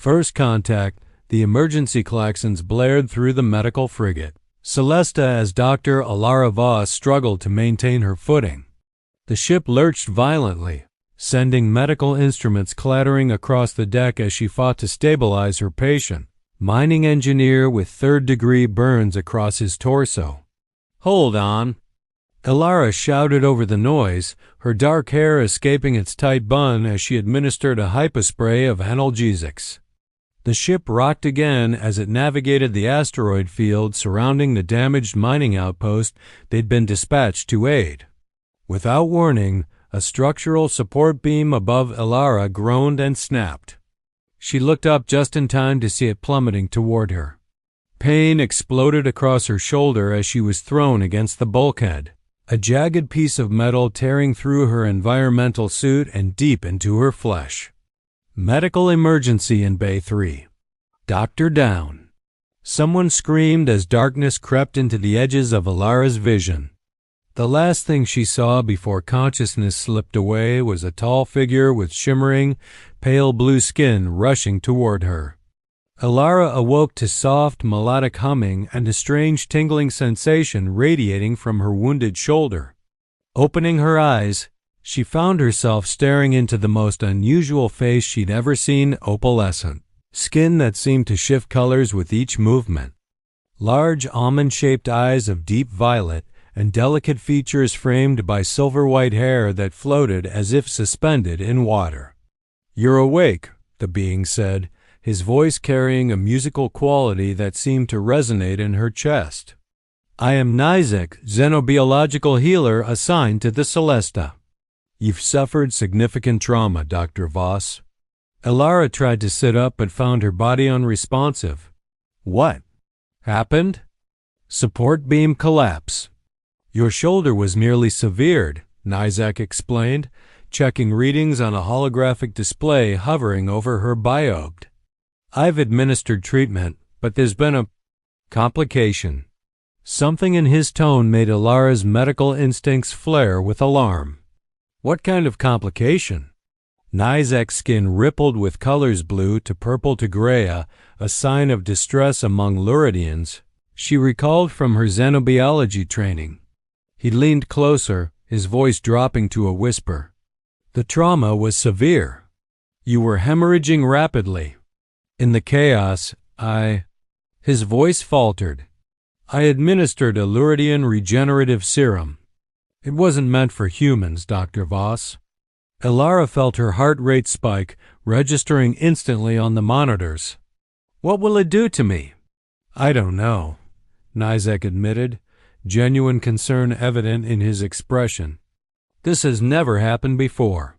First contact, the emergency klaxons blared through the medical frigate. Celesta as Dr. Alara Voss struggled to maintain her footing. The ship lurched violently, sending medical instruments clattering across the deck as she fought to stabilize her patient. Mining engineer with third-degree burns across his torso. "Hold on." Alara shouted over the noise, her dark hair escaping its tight bun as she administered a hypospray of analgesics. The ship rocked again as it navigated the asteroid field surrounding the damaged mining outpost they'd been dispatched to aid. Without warning, a structural support beam above Alara groaned and snapped. She looked up just in time to see it plummeting toward her. Pain exploded across her shoulder as she was thrown against the bulkhead, a jagged piece of metal tearing through her environmental suit and deep into her flesh. Medical emergency in Bay 3. Doctor down. Someone screamed as darkness crept into the edges of Alara's vision. The last thing she saw before consciousness slipped away was a tall figure with shimmering, pale blue skin rushing toward her. Alara awoke to soft, melodic humming and a strange tingling sensation radiating from her wounded shoulder. Opening her eyes, she found herself staring into the most unusual face she'd ever seen, opalescent, skin that seemed to shift colors with each movement. Large almond-shaped eyes of deep violet and delicate features framed by silver-white hair that floated as if suspended in water. "You're awake," the being said, his voice carrying a musical quality that seemed to resonate in her chest. "I am Nizek, xenobiological healer assigned to the Celesta." "You've suffered significant trauma, Dr. Voss." Alara tried to sit up but found her body unresponsive. "What happened?" "Support beam collapse." "Your shoulder was merely severed," Nizek explained, checking readings on a holographic display hovering over her biobe. "I've administered treatment, but there's been a complication." Something in his tone made Alara's medical instincts flare with alarm. "What kind of complication?" Nizek's skin rippled with colors blue to purple to gray, a sign of distress among Luridians she recalled from her xenobiology training. He leaned closer, his voice dropping to a whisper. "The trauma was severe. You were hemorrhaging rapidly. In the chaos, His voice faltered. "I administered a Luridian regenerative serum. It wasn't meant for humans, Dr. Voss." Alara felt her heart rate spike, registering instantly on the monitors. "What will it do to me?" "I don't know," Nizek admitted, genuine concern evident in his expression. "This has never happened before.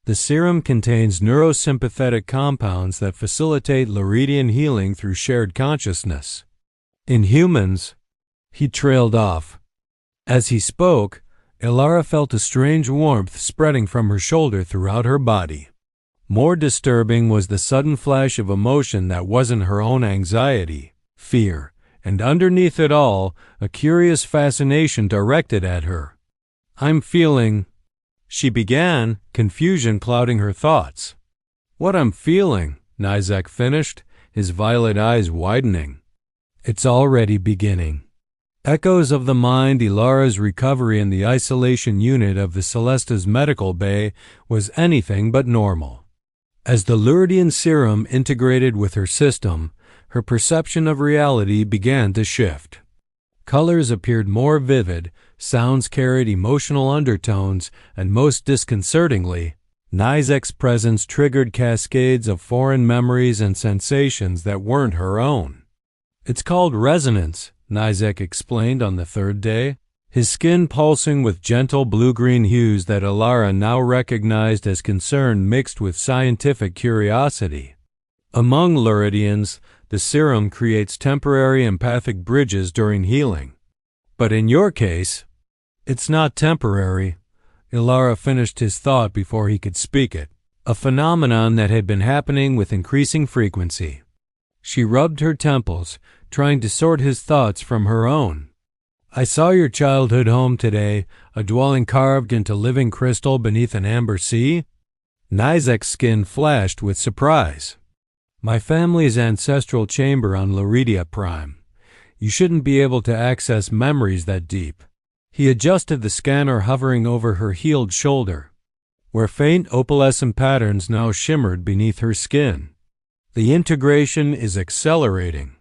The serum contains neurosympathetic compounds that facilitate Luridian healing through shared consciousness. In humans," he trailed off. As he spoke, Alara felt a strange warmth spreading from her shoulder throughout her body. More disturbing was the sudden flash of emotion that wasn't her own anxiety, fear, and underneath it all, a curious fascination directed at her. "I'm feeling," she began, confusion clouding her thoughts. "What I'm feeling," Nizek finished, his violet eyes widening. "It's already beginning." Echoes of the mind. Alara's recovery in the isolation unit of the Celesta's medical bay was anything but normal. As the Luridian serum integrated with her system, her perception of reality began to shift. Colors appeared more vivid, sounds carried emotional undertones, and most disconcertingly, Nizek's presence triggered cascades of foreign memories and sensations that weren't her own. "It's called resonance," Nizek explained on the third day, his skin pulsing with gentle blue-green hues that Alara now recognized as concern mixed with scientific curiosity. Among Luridians, the serum creates temporary empathic bridges during healing. But in your case, it's not temporary. Alara finished his thought before he could speak it, a phenomenon that had been happening with increasing frequency. She rubbed her temples, trying to sort his thoughts from her own. "I saw your childhood home today, a dwelling carved into living crystal beneath an amber sea." Nizek's skin flashed with surprise. My family's ancestral chamber on Luridia Prime. You shouldn't be able to access memories that deep. He adjusted the scanner hovering over her healed shoulder, where faint opalescent patterns now shimmered beneath her skin. The integration is accelerating.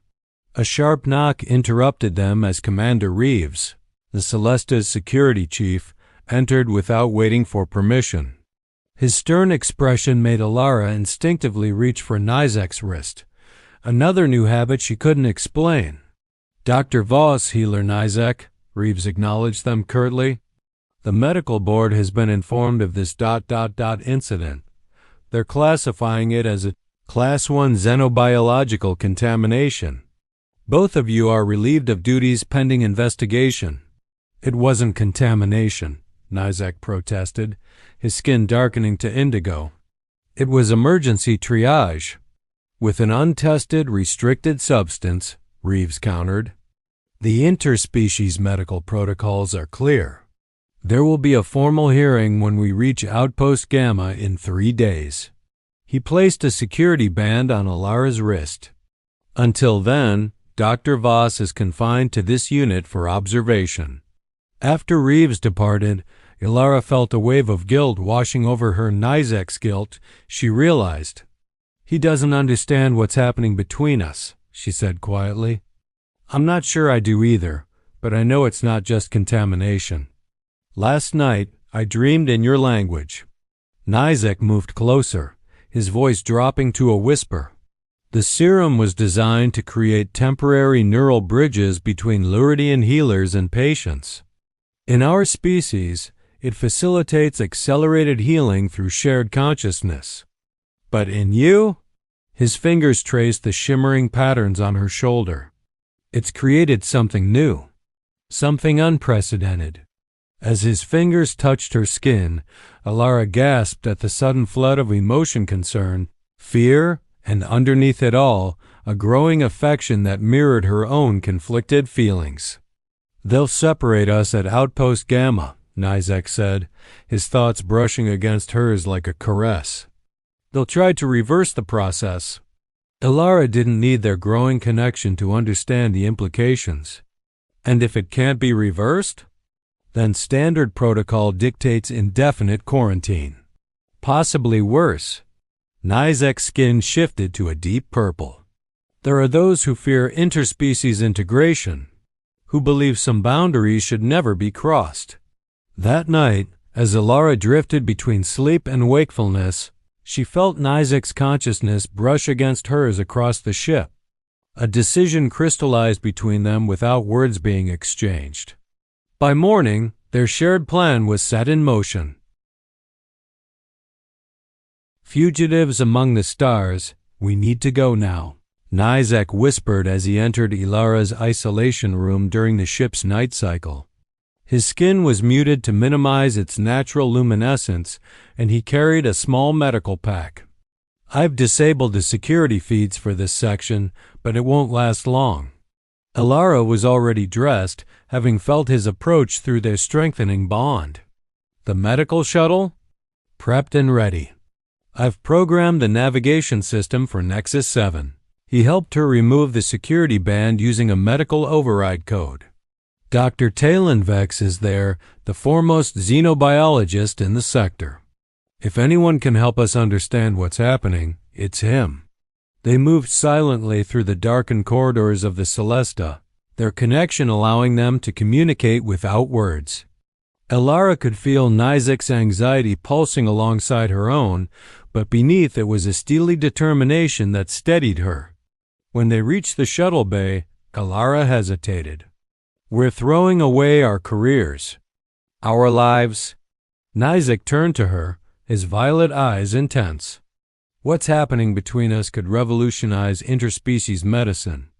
A sharp knock interrupted them as Commander Reeves, the Celesta's security chief, entered without waiting for permission. His stern expression made Alara instinctively reach for Nizek's wrist, another new habit she couldn't explain. Dr. Voss, Healer Nizek, Reeves acknowledged them curtly. The medical board has been informed of this incident. They're classifying it as a Class 1 xenobiological contamination. Both of you are relieved of duties pending investigation. It wasn't contamination, Nizek protested, his skin darkening to indigo. It was emergency triage. With an untested, restricted substance, Reeves countered. The interspecies medical protocols are clear. There will be a formal hearing when we reach Outpost Gamma in 3 days. He placed a security band on Alara's wrist. Until then, Dr. Voss is confined to this unit for observation. After Reeves departed, Alara felt a wave of guilt washing over her. Nizek's guilt, she realized. He doesn't understand what's happening between us, she said quietly. I'm not sure I do either, but I know it's not just contamination. Last night, I dreamed in your language. Nizek moved closer, his voice dropping to a whisper. The serum was designed to create temporary neural bridges between Luridian healers and patients. In our species, it facilitates accelerated healing through shared consciousness. But in you? His fingers traced the shimmering patterns on her shoulder. It's created something new, something unprecedented. As his fingers touched her skin, Alara gasped at the sudden flood of emotion, concern, fear, and underneath it all, a growing affection that mirrored her own conflicted feelings. They'll separate us at Outpost Gamma, Nizek said, his thoughts brushing against hers like a caress. They'll try to reverse the process. Alara didn't need their growing connection to understand the implications. And if it can't be reversed? Then standard protocol dictates indefinite quarantine. Possibly worse. Nizek's skin shifted to a deep purple. There are those who fear interspecies integration, who believe some boundaries should never be crossed. That night, as Alara drifted between sleep and wakefulness, she felt Nizek's consciousness brush against hers across the ship. A decision crystallized between them without words being exchanged. By morning, their shared plan was set in motion. Fugitives among the stars, we need to go now, Nizek whispered as he entered Alara's isolation room during the ship's night cycle. His skin was muted to minimize its natural luminescence, and he carried a small medical pack. I've disabled the security feeds for this section, but it won't last long. Alara was already dressed, having felt his approach through their strengthening bond. The medical shuttle? Prepped and ready. I've programmed the navigation system for Nexus 7. He helped her remove the security band using a medical override code. Dr. Talenvex is there, the foremost xenobiologist in the sector. If anyone can help us understand what's happening, it's him. They moved silently through the darkened corridors of the Celesta, their connection allowing them to communicate without words. Alara could feel Nizek's anxiety pulsing alongside her own, but beneath it was a steely determination that steadied her. When they reached the shuttle bay, Alara hesitated. We're throwing away our careers. Our lives. Nizek turned to her, his violet eyes intense. What's happening between us could revolutionize interspecies medicine.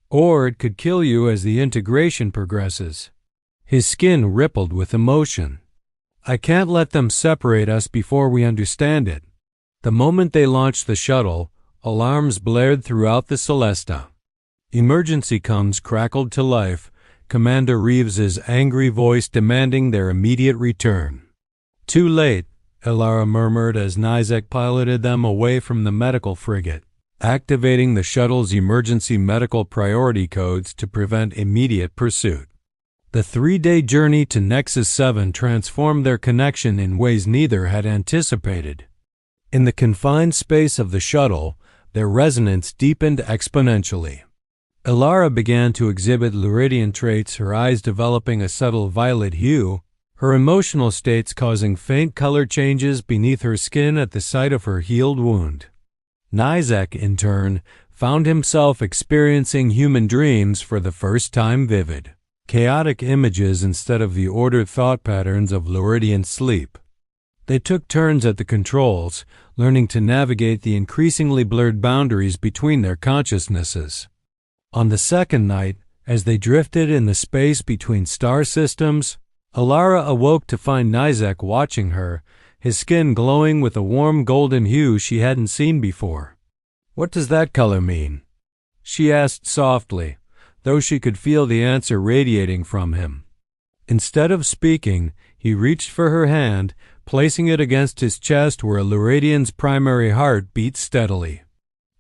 Or it could kill you as the integration progresses. His skin rippled with emotion. I can't let them separate us before we understand it. The moment they launched the shuttle, alarms blared throughout the Celesta. Emergency cones crackled to life, Commander Reeves's angry voice demanding their immediate return. Too late, Alara murmured as Nizek piloted them away from the medical frigate. activating the shuttle's emergency medical priority codes to prevent immediate pursuit. The 3-day journey to Nexus 7 transformed their connection in ways neither had anticipated. In the confined space of the shuttle, their resonance deepened exponentially. Ilara began to exhibit Luridian traits, her eyes developing a subtle violet hue, her emotional states causing faint color changes beneath her skin at the sight of her healed wound. Nizek, in turn, found himself experiencing human dreams for the first time, vivid, chaotic images instead of the ordered thought patterns of Luridian sleep. They took turns at the controls, learning to navigate the increasingly blurred boundaries between their consciousnesses. On the second night, as they drifted in the space between star systems, Ilara awoke to find Nizek watching her, his skin glowing with a warm golden hue she hadn't seen before. "What does that color mean?" she asked softly, though she could feel the answer radiating from him. Instead of speaking, he reached for her hand, placing it against his chest where Luridian's primary heart beat steadily.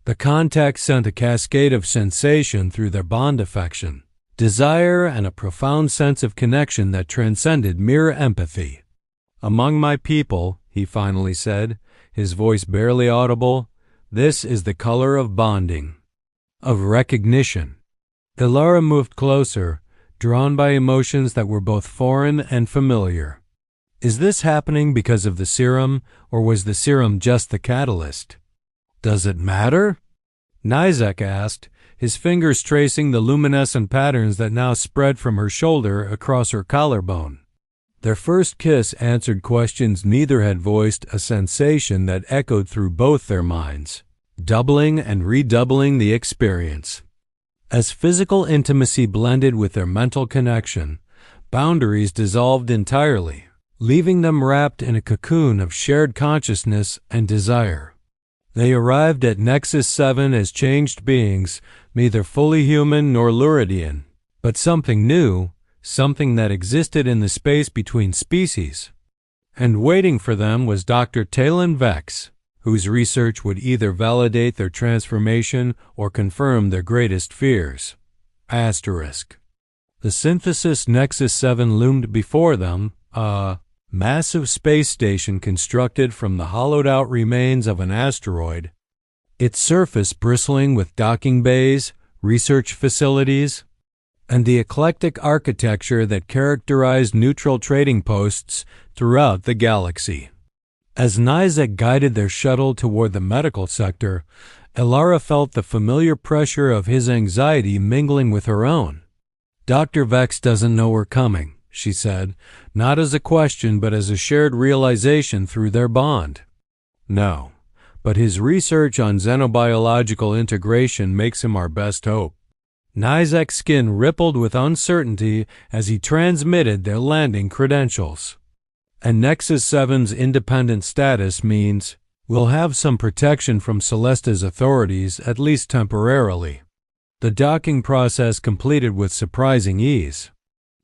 The contact sent a cascade of sensation through their bond affection, desire, and a profound sense of connection that transcended mere empathy. "Among my people," he finally said, his voice barely audible, "this is the color of bonding, of recognition." Ilara moved closer, drawn by emotions that were both foreign and familiar. Is this happening because of the serum, or was the serum just the catalyst? "Does it matter?" Nizek asked, his fingers tracing the luminescent patterns that now spread from her shoulder across her collarbone. Their first kiss answered questions neither had voiced, a sensation that echoed through both their minds, doubling and redoubling the experience. As physical intimacy blended with their mental connection, boundaries dissolved entirely, leaving them wrapped in a cocoon of shared consciousness and desire. They arrived at Nexus 7 as changed beings, neither fully human nor Luridian, but something new, something that existed in the space between species. And waiting for them was Dr. Talon Vex, whose research would either validate their transformation or confirm their greatest fears. The synthesis Nexus 7 loomed before them, a massive space station constructed from the hollowed-out remains of an asteroid, its surface bristling with docking bays, research facilities, and the eclectic architecture that characterized neutral trading posts throughout the galaxy. As Nizek guided their shuttle toward the medical sector, Ilara felt the familiar pressure of his anxiety mingling with her own. "Dr. Vex doesn't know we're coming," she said, not as a question but as a shared realization through their bond. "No, but his research on xenobiological integration makes him our best hope." Nizek's skin rippled with uncertainty as he transmitted their landing credentials. "And Nexus 7's independent status means we'll have some protection from Celesta's authorities, at least temporarily." The docking process completed with surprising ease.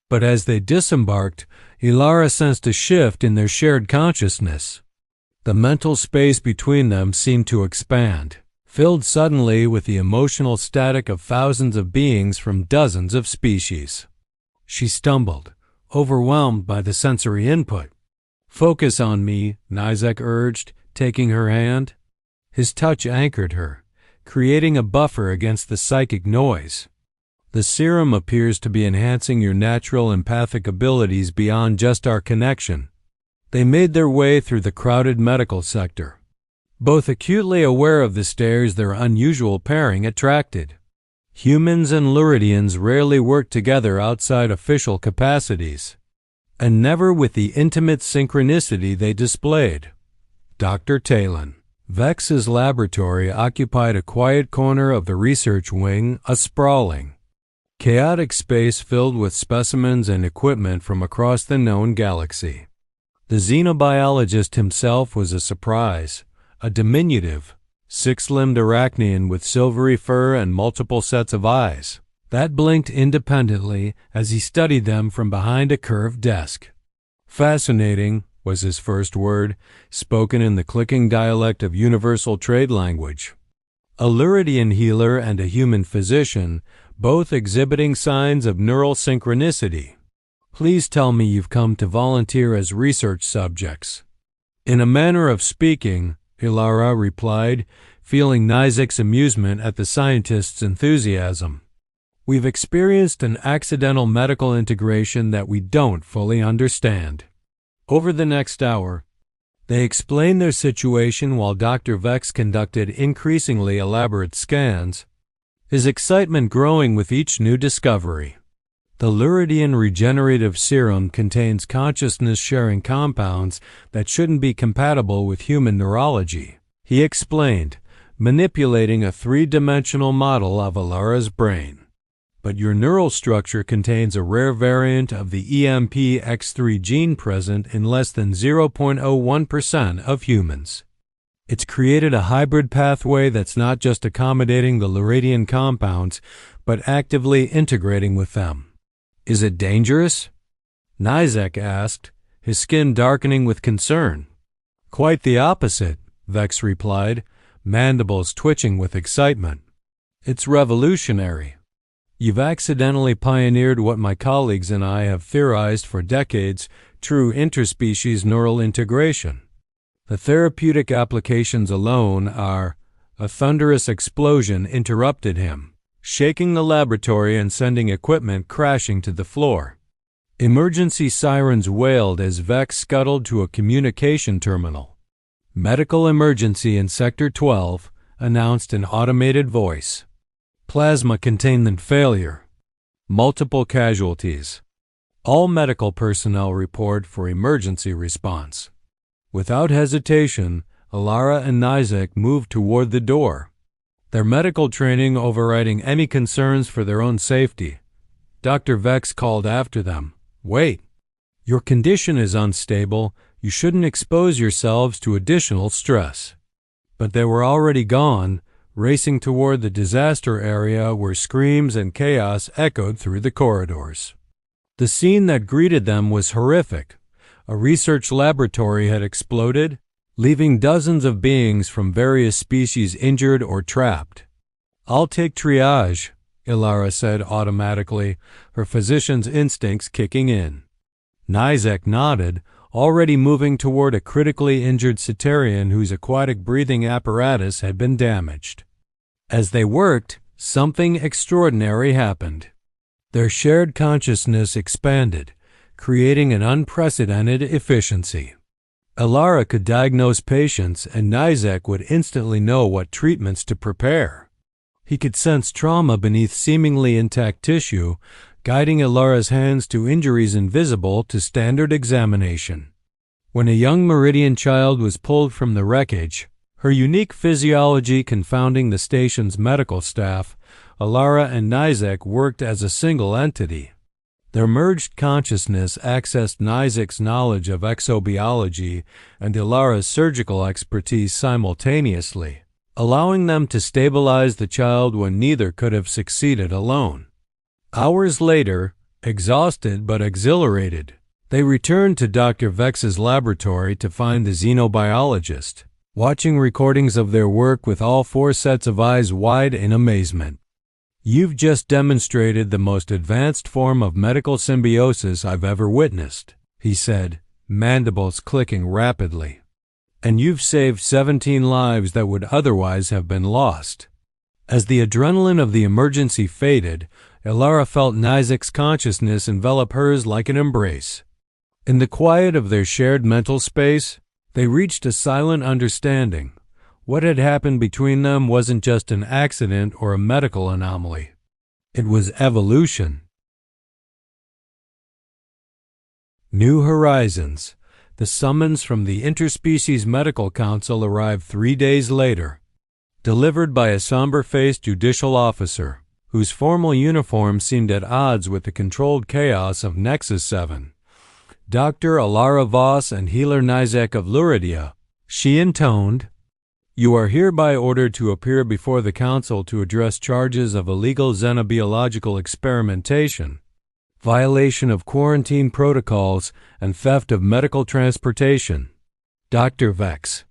But as they disembarked, Ilara sensed a shift in their shared consciousness. The mental space between them seemed to expand, filled suddenly with the emotional static of thousands of beings from dozens of species. She stumbled, overwhelmed by the sensory input. "Focus on me," Nizek urged, taking her hand. His touch anchored her, creating a buffer against the psychic noise. "The serum appears to be enhancing your natural empathic abilities beyond just our connection." They made their way through the crowded medical sector, both acutely aware of the stares their unusual pairing attracted. Humans and Luridians rarely worked together outside official capacities, and never with the intimate synchronicity they displayed. Dr. Talon Vex's laboratory occupied a quiet corner of the research wing, a sprawling, chaotic space filled with specimens and equipment from across the known galaxy. The xenobiologist himself was a surprise, a diminutive, six-limbed arachnian with silvery fur and multiple sets of eyes that blinked independently as he studied them from behind a curved desk. "Fascinating," was his first word, spoken in the clicking dialect of universal trade language. a Luridian healer and a human physician, both exhibiting signs of neural synchronicity. Please tell me you've come to volunteer as research subjects. In a manner of speaking, Ilara replied, feeling Nizek's amusement at the scientist's enthusiasm. We've experienced an accidental medical integration that we don't fully understand. Over the next hour, they explained their situation while Dr. Vex conducted increasingly elaborate scans, his excitement growing with each new discovery. The Luridian regenerative serum contains consciousness-sharing compounds that shouldn't be compatible with human neurology, he explained, manipulating a three-dimensional model of Ilara's brain. But your neural structure contains a rare variant of the EMPX3 gene present in less than 0.01% of humans. It's created a hybrid pathway that's not just accommodating the Luridian compounds, but actively integrating with them. Is it dangerous? Nizek asked, his skin darkening with concern. Quite the opposite, Vex replied, mandibles twitching with excitement. It's revolutionary. You've accidentally pioneered what my colleagues and I have theorized for decades, true interspecies neural integration. The therapeutic applications alone are— A thunderous explosion interrupted him, shaking the laboratory and sending equipment crashing to the floor. Emergency sirens wailed as Vex scuttled to a communication terminal. Medical emergency in Sector 12, announced an automated voice. Plasma containment failure. Multiple casualties. All medical personnel report for emergency response. Without hesitation, Ilara and Nizek moved toward the door, their medical training overriding any concerns for their own safety. Dr. Vex called after them, "Wait. Your condition is unstable. You shouldn't expose yourselves to additional stress." But they were already gone, racing toward the disaster area where screams and chaos echoed through the corridors. The scene that greeted them was horrific. A research laboratory had exploded, leaving dozens of beings from various species injured or trapped. "I'll take triage," Ilara said automatically, her physician's instincts kicking in. Nizek nodded, already moving toward a critically injured cetacean whose aquatic breathing apparatus had been damaged. As they worked, something extraordinary happened. Their shared consciousness expanded, creating an unprecedented efficiency. Ilara could diagnose patients, and Nizek would instantly know what treatments to prepare. He could sense trauma beneath seemingly intact tissue, guiding Ilara's hands to injuries invisible to standard examination. When a young Meridian child was pulled from the wreckage, her unique physiology confounding the station's medical staff, Ilara and Nizek worked as a single entity. Their merged consciousness accessed Nizek's knowledge of exobiology and Ilara's surgical expertise simultaneously, allowing them to stabilize the child when neither could have succeeded alone. Hours later, exhausted but exhilarated, they returned to Dr. Vex's laboratory to find the xenobiologist, watching recordings of their work with all four sets of eyes wide in amazement. "You've just demonstrated the most advanced form of medical symbiosis I've ever witnessed," he said, mandibles clicking rapidly. "And you've saved 17 lives that would otherwise have been lost." As the adrenaline of the emergency faded, Ilara felt Nizek's consciousness envelop hers like an embrace. In the quiet of their shared mental space, they reached a silent understanding. What had happened between them wasn't just an accident or a medical anomaly. It was evolution. New Horizons. The summons from the Interspecies Medical Council arrived 3 days later, delivered by a somber-faced judicial officer, whose formal uniform seemed at odds with the controlled chaos of Nexus 7. Dr. Ilara Voss and Healer Nizek of Luridia, she intoned, "You are hereby ordered to appear before the Council to address charges of illegal xenobiological experimentation, violation of quarantine protocols, and theft of medical transportation." Dr. Vex,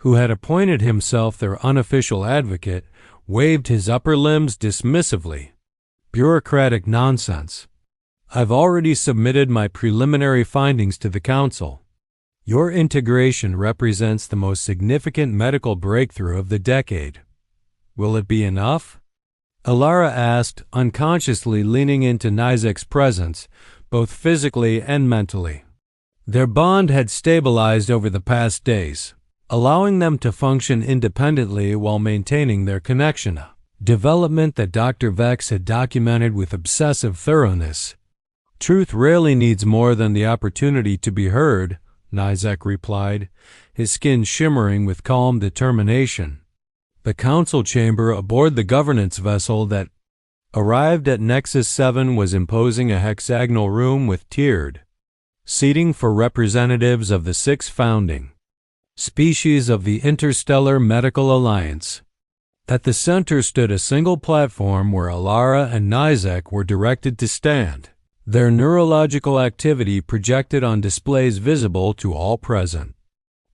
who had appointed himself their unofficial advocate, waved his upper limbs dismissively. Bureaucratic nonsense. I've already submitted my preliminary findings to the Council. Your integration represents the most significant medical breakthrough of the decade. Will it be enough? Alara asked, unconsciously leaning into Nizek's presence, both physically and mentally. Their bond had stabilized over the past days, allowing them to function independently while maintaining their connection, a development that Dr. Vex had documented with obsessive thoroughness. Truth rarely needs more than the opportunity to be heard, Nizek replied, his skin shimmering with calm determination. The council chamber aboard the governance vessel that arrived at Nexus 7 was imposing a hexagonal room with tiered seating for representatives of the 6 founding species of the Interstellar Medical Alliance. At the center stood a single platform where Alara and Nizek were directed to stand, their neurological activity projected on displays visible to all present.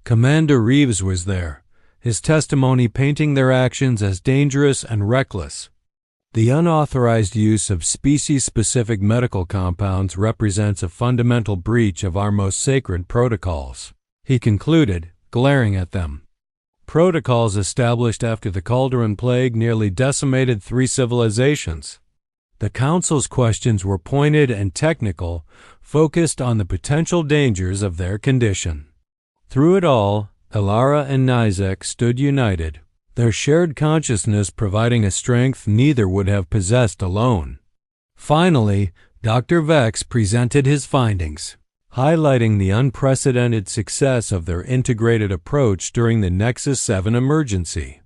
Commander Reeves was there, his testimony painting their actions as dangerous and reckless. The unauthorized use of species-specific medical compounds represents a fundamental breach of our most sacred protocols, he concluded, glaring at them. Protocols established after the Calderon Plague nearly decimated 3 civilizations. The Council's questions were pointed and technical, focused on the potential dangers of their condition. Through it all, Alara and Nizek stood united, their shared consciousness providing a strength neither would have possessed alone. Finally, Dr. Vex presented his findings, highlighting the unprecedented success of their integrated approach during the Nexus 7 emergency.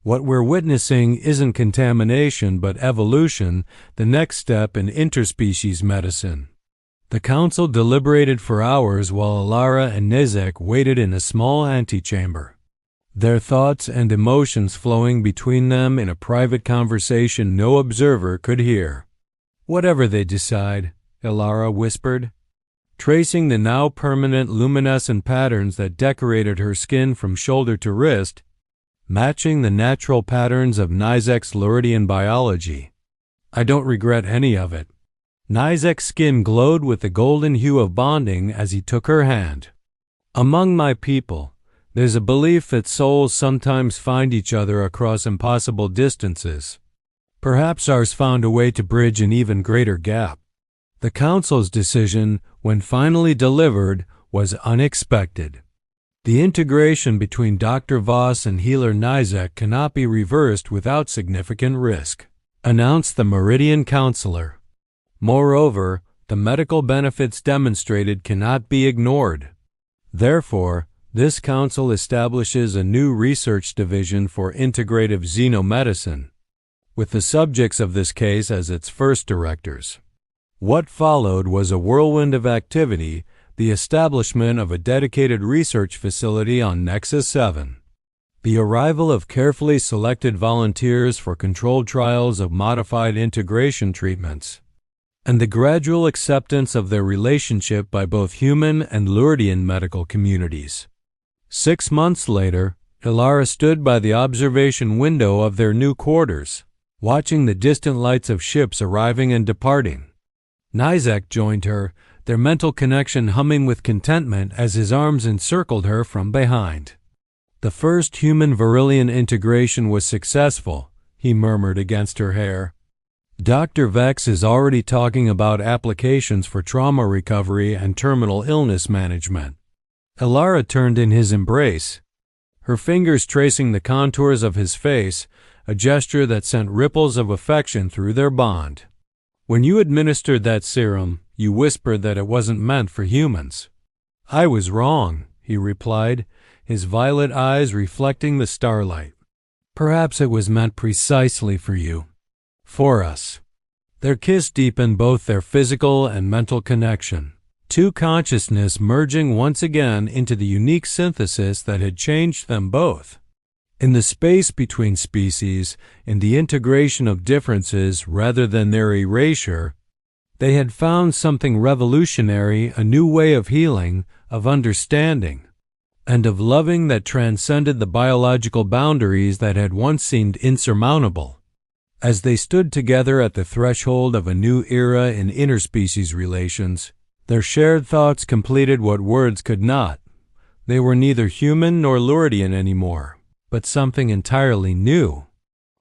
What we're witnessing isn't contamination but evolution, the next step in interspecies medicine. The council deliberated for hours while Alara and Nizek waited in a small antechamber, their thoughts and emotions flowing between them in a private conversation no observer could hear. Whatever they decide, Alara whispered, tracing the now permanent luminescent patterns that decorated her skin from shoulder to wrist, matching the natural patterns of Nizek's Luridian biology. I don't regret any of it. Nizek's skin glowed with the golden hue of bonding as he took her hand. Among my people, there's a belief that souls sometimes find each other across impossible distances. Perhaps ours found a way to bridge an even greater gap. The Council's decision, when finally delivered, was unexpected. The integration between Dr. Voss and healer Nizek cannot be reversed without significant risk, announced the Meridian Counselor. Moreover, the medical benefits demonstrated cannot be ignored. Therefore, this council establishes a new research division for integrative xenomedicine, with the subjects of this case as its first directors. What followed was a whirlwind of activity, the establishment of a dedicated research facility on Nexus 7, the arrival of carefully selected volunteers for controlled trials of modified integration treatments, and the gradual acceptance of their relationship by both human and Luridian medical communities. 6 months later, Alara stood by the observation window of their new quarters, watching the distant lights of ships arriving and departing. Nizek joined her, their mental connection humming with contentment as his arms encircled her from behind. The first human Virillian integration was successful, he murmured against her hair. Dr. Vex is already talking about applications for trauma recovery and terminal illness management. Alara turned in his embrace, her fingers tracing the contours of his face, a gesture that sent ripples of affection through their bond. When you administered that serum, you whispered that it wasn't meant for humans. I was wrong, he replied, his violet eyes reflecting the starlight. Perhaps it was meant precisely for you. For us. Their kiss deepened both their physical and mental connection, two consciousness merging once again into the unique synthesis that had changed them both. In the space between species, in the integration of differences rather than their erasure, they had found something revolutionary, a new way of healing, of understanding. and of loving that transcended the biological boundaries that had once seemed insurmountable. As they stood together at the threshold of a new era in interspecies relations, their shared thoughts completed what words could not. They were neither human nor Lurdian anymore, but something entirely new,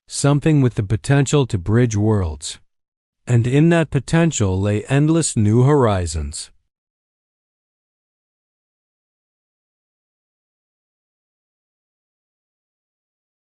something with the potential to bridge worlds. And in that potential lay endless new horizons.